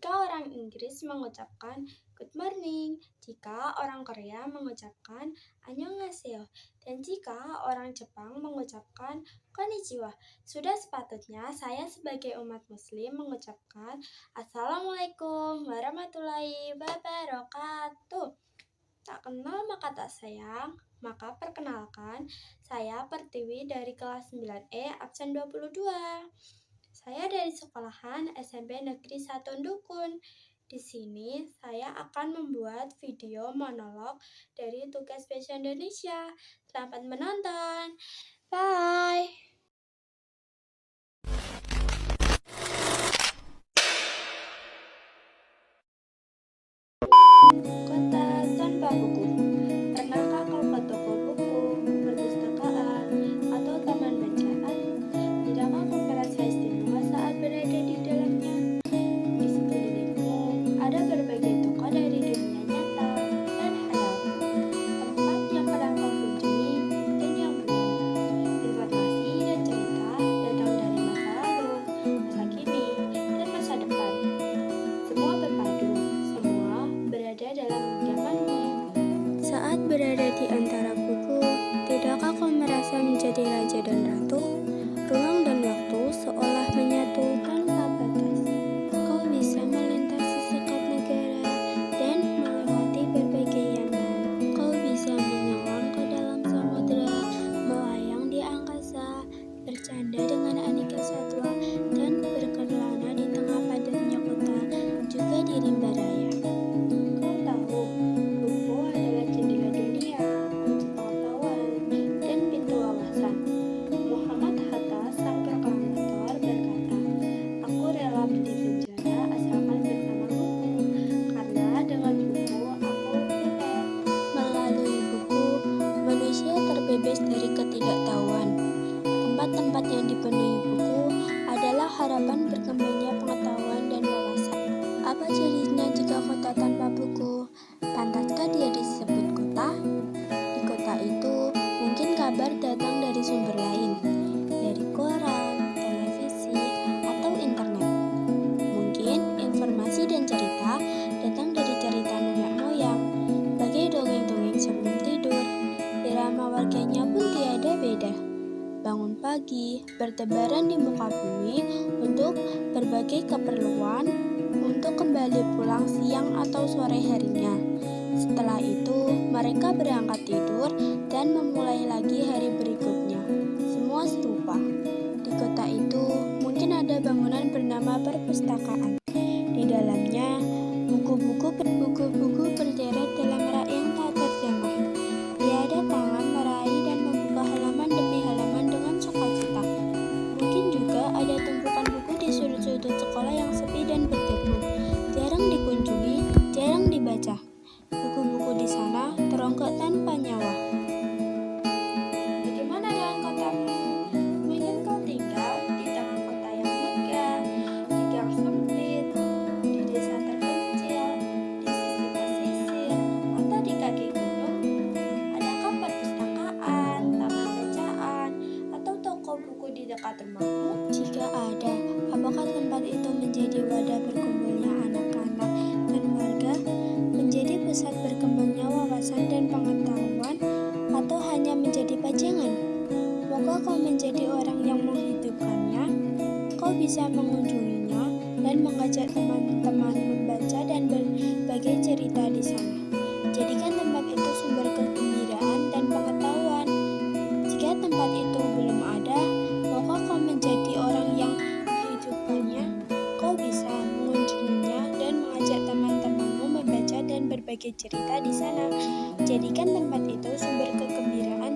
jika orang Inggris mengucapkan good morning, jika orang Korea mengucapkan annyeonghaseyo, dan jika orang Jepang mengucapkan konnichiwa. Sudah sepatutnya saya sebagai umat muslim mengucapkan Assalamualaikum warahmatullahi wabarakatuh. Tak kenal maka tak sayang, maka perkenalkan, saya Pertiwi dari kelas 9E absen 22. Saya dari sekolahan SMP Negeri 1 Dukun. Di sini saya akan membuat video monolog dari Tugas Bahasa Indonesia. Selamat menonton. Bye. Kota tanpa buku. Pernahkah kau ke toko buku, perpustakaan, atau taman bacaan? Tidakkah kau merasa istimewa saat berada di dalamnya? Di sekelilingmu ada berbagai toko dari dunia nyata dan hayal. Tempat yang pernah kau kunjungi dan yang belum. Informasi dan cerita datang dari masa lalu, masa kini, dan masa depan. Semua berpadu, semua berada dalam genggamanmu. Saat berada di antara buku, tidakkah kau merasa menjadi raja dan ratu? Ruang dan waktu seolah menyatu tanpa batas. Kau bisa melintasi sekat negara dan melewati berbagai zaman. Kau bisa menyelam ke dalam samudera, melayang di angkasa, bercanda dengan aneka satwa, dan berkelana di tengah padatnya kota, juga di rimba raya. Kau tahu, buku adalah jendela dunia, kunci pengetahuan, dan pintu wawasan. Muhammad Hatta, sang proklamator, berkata, "Aku rela di penjara asalkan bersama buku, karena dengan buku aku bebas." Melalui buku, manusia terbebas dari ketidaktahuan. Tempat-tempat yang dipenuhi buku adalah harapan berkembangnya pengetahuan dan wawasan. Apa jadinya jika kota tanpa buku? Pantaskah dia disebut kota? Di kota itu, mungkin kabar datang dari sumber lain, dari koran, televisi, atau internet. Mungkin informasi dan cerita datang dari cerita nenek moyang, bagai dongeng-dongeng sebelum tidur. Irama warganya pun tiada beda. Bangun pagi, bertebaran di muka bumi untuk berbagai keperluan, untuk kembali pulang siang atau sore harinya. Setelah itu, mereka berangkat tidur dan memulai lagi hari berikutnya. Semua serupa. Di kota itu, mungkin ada bangunan bernama perpustakaan. Di dalamnya, buku-buku berderet dalam rak yang tak terjamah. Tiada tangan meraih dan membuka halaman demi halaman dengan sukacita. Mungkin juga ada tumpukan buku di sudut-sudut sekolah yang sepi dan berdebu. Jarang dikunjungi, jarang dibaca. Buku-buku di sana teronggok tanpa nyawa. Bagaimana dengan kotamu? Mungkin kau tinggal di tengah kota yang megah, di gang sempit, di desa terpencil, di sisi pesisir, atau di kaki gunung. Adakah perpustakaan, taman bacaan, atau toko buku di dekat rumahmu? Jika ada, apakah tempat itu menjadi wadah berkumpulnya anak-anak dan warga, menjadi pusat berkembangnya wawasan dan pengetahuan, atau hanya menjadi pajangan? Moga kau menjadi orang yang menghidupkannya. Kau bisa mengunjunginya dan mengajak teman-teman membaca dan berbagai cerita di sana. Jadikan tempat itu sumber kegembiraan dan pengetahuan. Jika tempat itu belum ada, moga kau menjadi orang yang menghidupkannya. Kau bisa mengunjunginya dan mengajak teman-temanmu membaca dan berbagi cerita di sana. Jadikan tempat itu sumber kegembiraan